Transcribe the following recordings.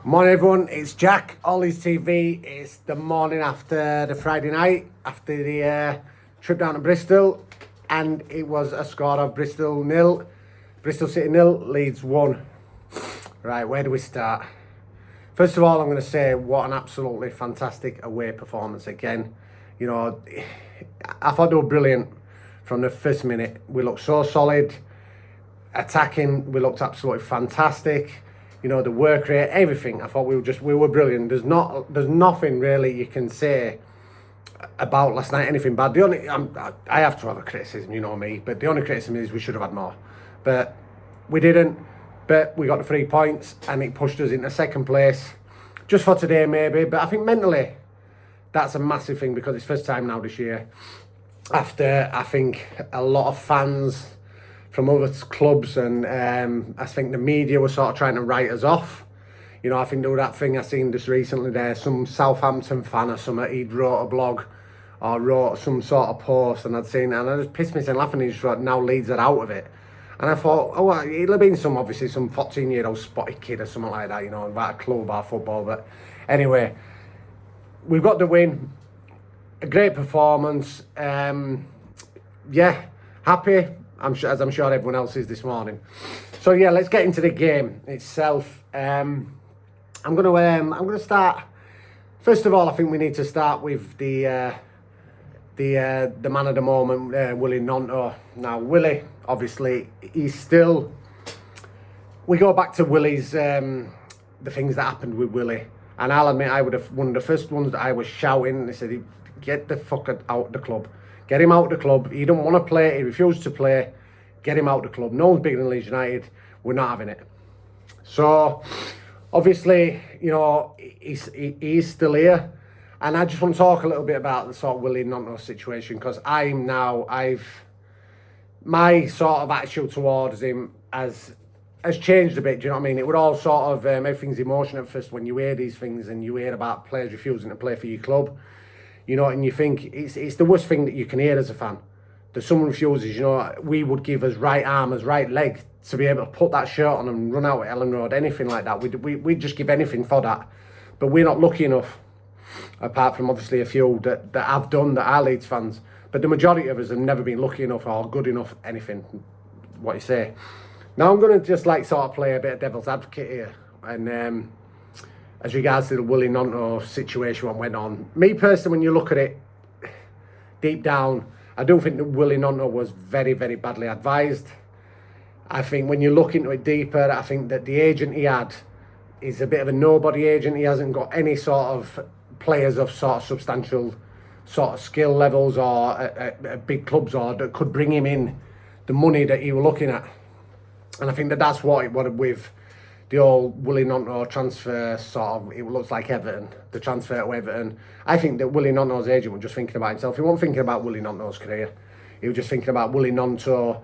Morning everyone, it's Jack, Ollie's TV. It's the morning after the Friday night, after the trip down to Bristol, and it was a score of Bristol City 0, Leeds 1. Right, where do we start? First of all, I'm going to say what an absolutely fantastic away performance again. You know, I thought they were brilliant from the first minute. We looked so solid. Attacking, we looked absolutely fantastic. You know, the work rate, everything. I thought we were brilliant. There's nothing really you can say about last night, anything bad. I have to have a criticism, you know me, but the only criticism is we should have had more. But we didn't. But we got the 3 points and it pushed us into second place. Just for today maybe, but I think mentally that's a massive thing because it's first time now this year. After, I think, a lot of fans from other clubs, and I think the media were sort of trying to write us off. You know, I think there was that thing I seen just recently there, some Southampton fan or something, he'd wrote a blog or wrote some sort of post, and I'd seen it, and I just pissed myself laughing. He just wrote, now Leeds are out of it. And I thought, oh, well, it'll have been obviously some 14-year-old spotty kid or something like that, you know, about a club or football. But anyway, we've got the win. A great performance. Yeah, happy. As I'm sure everyone else is this morning. So yeah, let's get into the game itself. I'm gonna start. First of all, I think we need to start with the man of the moment, Willy Gnonto. Now, Willy, obviously, he's still. We go back to Willy's the things that happened with Willy, and I'll admit I would have one of the first ones that I was shouting. They said, "Get the fuck out the club." Get him out of the club. He don't want to play. He refused to play. Get him out of the club. No one's bigger than Leeds United. We're not having it. So, obviously, you know, he's still here. And I just want to talk a little bit about the sort of Willy Gnonto situation, because my sort of attitude towards him has changed a bit. Do you know what I mean? It would all sort of, everything's emotion at first when you hear these things and you hear about players refusing to play for your club. You know, and you think it's the worst thing that you can hear as a fan. That someone refuses, you know, we would give his right arm, his right leg to be able to put that shirt on and run out at Ellen Road, anything like that. We'd just give anything for that. But we're not lucky enough, apart from obviously a few that have done, that are Leeds fans. But the majority of us have never been lucky enough or good enough, anything, what you say. Now I'm going to just like sort of play a bit of devil's advocate here. And as regards to the Willy Gnonto situation, what went on. Me personally, when you look at it deep down, I do think that Willy Gnonto was very, very badly advised. I think when you look into it deeper, I think that the agent he had is a bit of a nobody agent. He hasn't got any sort of players of sort of substantial sort of skill levels or big clubs or that could bring him in the money that he was looking at. And I think that that's what with the old Willy Gnonto transfer sort of, it looks like Everton, the transfer to Everton. I think that Willy Gnonto's agent was just thinking about himself. He wasn't thinking about Willy Gnonto's career. He was just thinking about Willy Gnonto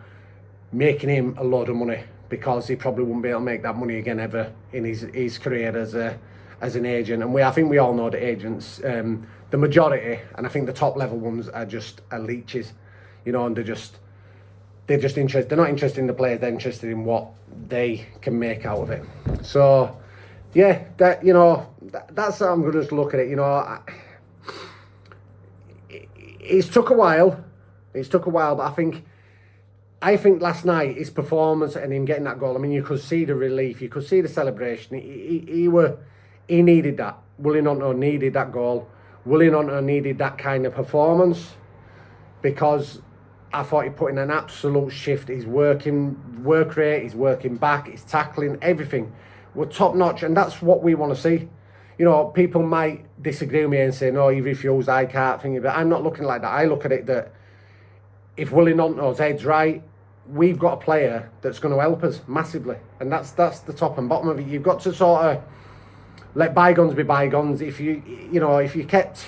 making him a load of money, because he probably wouldn't be able to make that money again ever in his career as an agent. And I think we all know that agents, the majority, and I think the top level ones are leeches, you know, and they're just interested. They're not interested in the players. They're interested in what they can make out of it. So, yeah, that, you know, that's how I'm going to just look at it. You know, it's took a while. But I think last night his performance and him getting that goal. I mean, you could see the relief. You could see the celebration. He needed that. Willy Gnonto needed that goal. Willy Gnonto needed that kind of performance, because I thought he put in an absolute shift. His work rate, his working back, his tackling, everything were top notch, and that's what we want to see. You know, people might disagree with me and say, no, he refused, I can't think of it. I'm not looking like that. I look at it that if Willy Gnonto's head's right, we've got a player that's going to help us massively, and that's the top and bottom of it. You've got to sort of let bygones be bygones. If you kept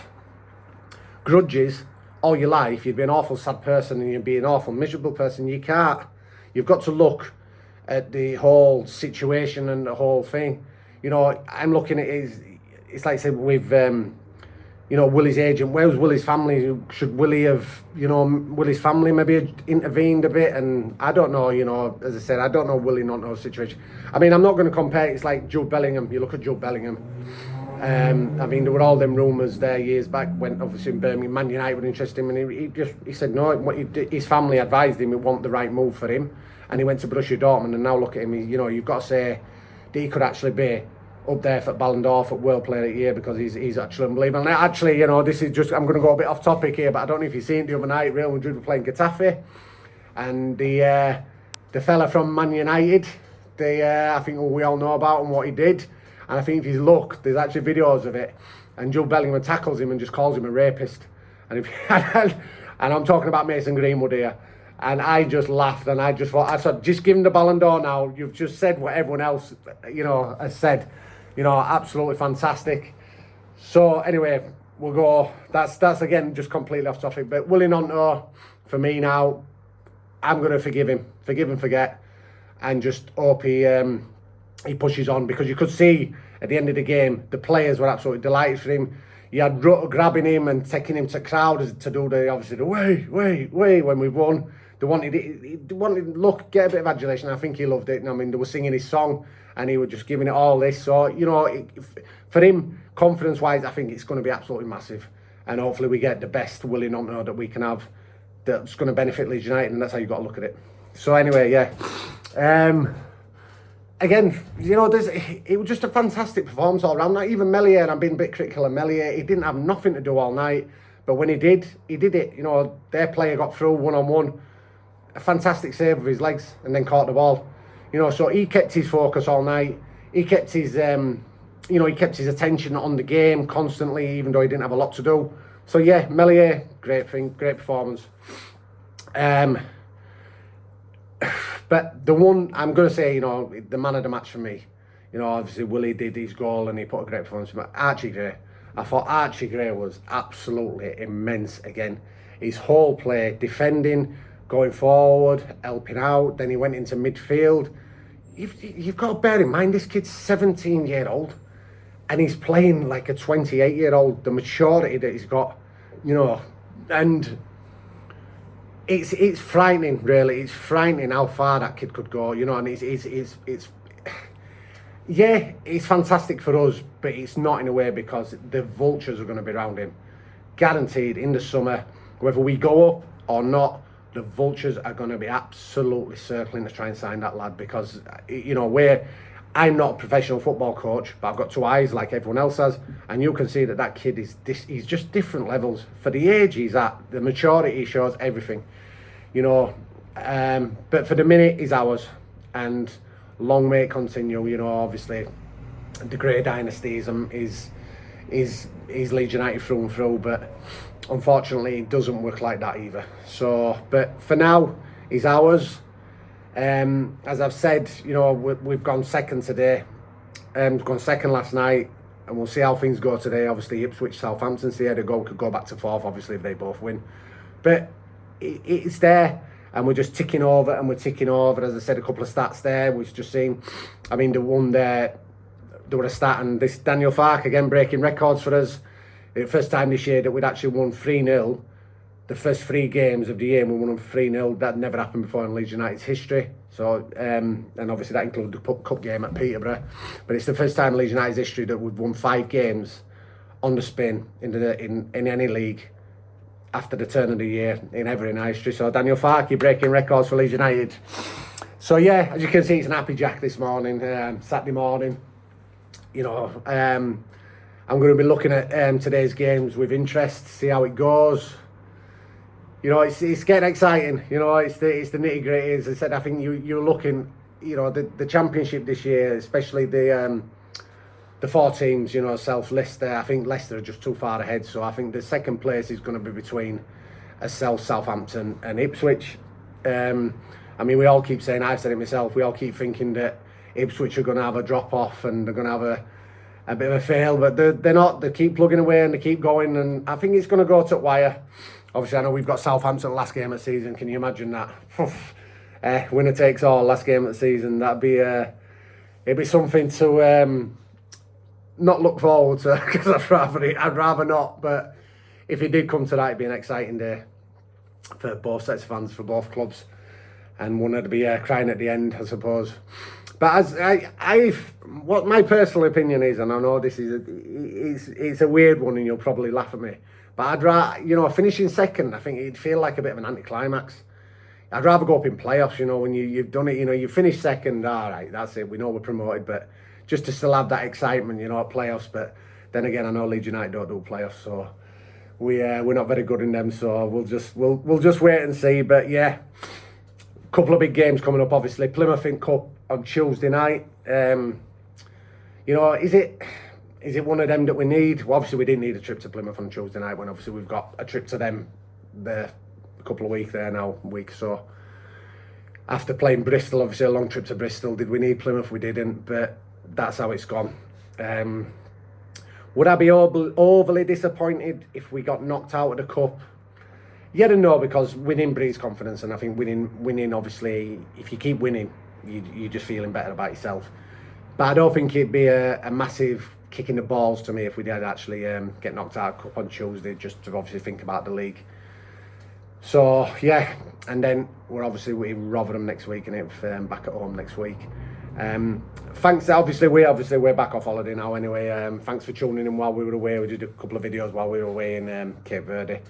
grudges all your life, you'd be an awful sad person and you'd be an awful miserable person. You can't. You've got to look at the whole situation and the whole thing. You know, I'm looking at it, it's like I said with, you you know, Willy's agent, where's Willy's family? Should Willy have, you know, Willy's family maybe intervened a bit? And I don't know, you know, as I said, I don't know Willy Gnonto's situation. I mean, I'm not going to compare, it's like Jude Bellingham. You look at Jude Bellingham. I mean, there were all them rumours there years back when obviously in Birmingham, Man United were interested in him, and he said no. His family advised him it wasn't the right move for him, and he went to Borussia Dortmund, and now look at him. You know, you've got to say that he could actually be up there for Ballon d'Or, for World Player of the Year, because he's actually unbelievable. And actually, you know, this is just, I'm going to go a bit off topic here, but I don't know if you've seen it the other night. Real Madrid were playing Getafe, and the fella from Man United, I think we all know about and what he did. And I think if you look, there's actually videos of it. And Jude Bellingham tackles him and just calls him a rapist. And and I'm talking about Mason Greenwood here. And I just laughed, and I said, just give him the Ballon d'Or now. You've just said what everyone else, you know, has said. You know, absolutely fantastic. So anyway, we'll go. That's again just completely off topic. But Willy Gnonto, for me now, I'm going to forgive him, forget, and just hope he pushes on, because you could see at the end of the game the players were absolutely delighted for him. You had Rutter grabbing him and taking him to crowd to do the way when we won. They wanted look, get a bit of adulation. I think he loved it. I mean, they were singing his song and he was just giving it all this. So, you know, for him, confidence wise, I think it's going to be absolutely massive, and hopefully we get the best Willy Gnonto that we can have, that's going to benefit Leeds United, and that's how you've got to look at it. So anyway, yeah. Again, you know, it was just a fantastic performance all round. Not even Meslier, and I've been a bit critical of Meslier. He didn't have nothing to do all night, but when he did it. You know, their player got through one-on-one. A fantastic save with his legs, and then caught the ball. You know, so he kept his focus all night. He kept his, you know, he kept his attention on the game constantly, even though he didn't have a lot to do. So yeah, Meslier, great performance. But the one I'm going to say, you know, the man of the match for me, you know, obviously Willy did his goal and he put a great performance. But Archie Gray, I thought Archie Gray was absolutely immense again. His whole play, defending, going forward, helping out. Then he went into midfield. You've got to bear in mind, this kid's 17-year-old and he's playing like a 28-year-old. The maturity that he's got, you know, and it's frightening, really. It's frightening how far that kid could go, you know. And it's yeah, it's fantastic for us, but it's not in a way, because the vultures are going to be around him, guaranteed. In the summer, whether we go up or not, the vultures are going to be absolutely circling to try and sign that lad, because, you know, I'm not a professional football coach, but I've got two eyes like everyone else has, and you can see that kid he's just different levels for the age he's at, the maturity he shows, everything, you know. But for the minute, he's ours, and long may it continue. You know, obviously the Grey Dynasty is Leeds United through and through, but unfortunately it doesn't work like that either. So, but for now, he's ours. As I've said, you know, we've gone second today. We've gone second last night, and we'll see how things go today. Obviously, Ipswich, Southampton, see how they go. Could go back to fourth, obviously, if they both win. But it's there, and we're just ticking over, and we're ticking over. As I said, a couple of stats there. We've just seen, I mean, the one there, there were a stat, and this Daniel Farke, again, breaking records for us. The first time this year that we'd actually won 3-0. The first 3 games of the year, we won them 3-0. That never happened before in Leeds United's history. So, and obviously that included the cup game at Peterborough. But it's the first time in Leeds United's history that we've won 5 games on the spin in any league after the turn of the year in ever in our history. So Daniel Farke breaking records for Leeds United. So yeah, as you can see, it's an happy jack this morning, Saturday morning. You know, I'm going to be looking at today's games with interest, see how it goes. You know, it's getting exciting. You know, it's the nitty gritty. As I said, I think you're looking. You know, the championship this year, especially the 4 teams. You know, Leicester. I think Leicester are just too far ahead. So I think the second place is going to be between Southampton and Ipswich. I mean, we all keep saying, I've said it myself, we all keep thinking that Ipswich are going to have a drop off and they're going to have a bit of a fail, but they're not. They keep plugging away and they keep going, and I think it's going to go to wire. Obviously, I know we've got Southampton last game of the season. Can you imagine that? Winner takes all, last game of the season. It'd be something to not look forward to, because I'd rather not. But if it did come to that, it'd be an exciting day for both sets of fans, for both clubs, and one would be crying at the end, I suppose. But as what my personal opinion is, and I know this it's a weird one, and you'll probably laugh at me, but I'd rather, finishing second, I think it'd feel like a bit of an anticlimax. I'd rather go up in playoffs, when you've done it, you finished second, all right, that's it, we know we're promoted, but just to still have that excitement, at playoffs. But then again, I know Leeds United don't do playoffs, so we're not very good in them, so we'll just wait and see. But yeah, a couple of big games coming up, obviously. Plymouth in Cup on Tuesday night. Is it one of them that we need? Well, obviously we didn't need a trip to Plymouth on Tuesday night, when obviously we've got a trip to them there a couple of weeks there now, so after playing Bristol, obviously a long trip to Bristol. Did we need Plymouth? We didn't, but that's how it's gone. Would I be overly disappointed if we got knocked out of the cup? Yeah and no, because winning breeds confidence, and I think winning obviously, if you keep winning, you're just feeling better about yourself. But I don't think it'd be a massive kick in the balls to me if we did actually get knocked out of the cup on Tuesday, just to obviously think about the league. So yeah, and then we're Rotherham next week, and it's back at home next week. Thanks. Obviously we're back off holiday now anyway. Thanks for tuning in while we were away. We did a couple of videos while we were away in Cape Verde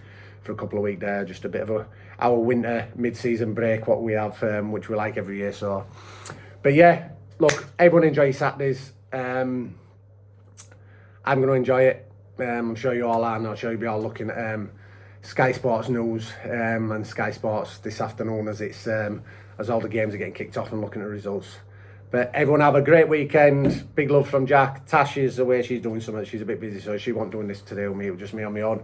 for a couple of weeks there. Just a bit of our winter mid-season break, what we have, which we like every year. So, but yeah, look, everyone enjoy your Saturdays. I'm going to enjoy it. I'm sure you all are, and I'm sure you'll be all looking at Sky Sports News and Sky Sports this afternoon as all the games are getting kicked off, and looking at the results. But everyone have a great weekend. Big love from Jack. Tash is away, she's doing something, she's a bit busy, so she won't doing this today with me, just me on my own.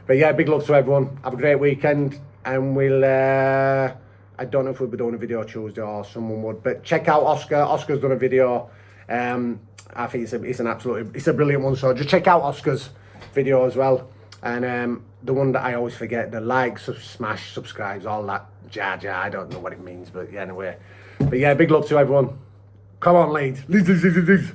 But yeah, big love to everyone. Have a great weekend, and we'll I don't know if we'll be doing a video Tuesday or someone would, but check out Oscar. Oscar's done a video. I think it's a brilliant one, so just check out Oscar's video as well. And the one that I always forget, the likes, smash, subscribes, all that I don't know what it means, but yeah, anyway. But yeah, big love to everyone. Come on, Leeds. Leeds.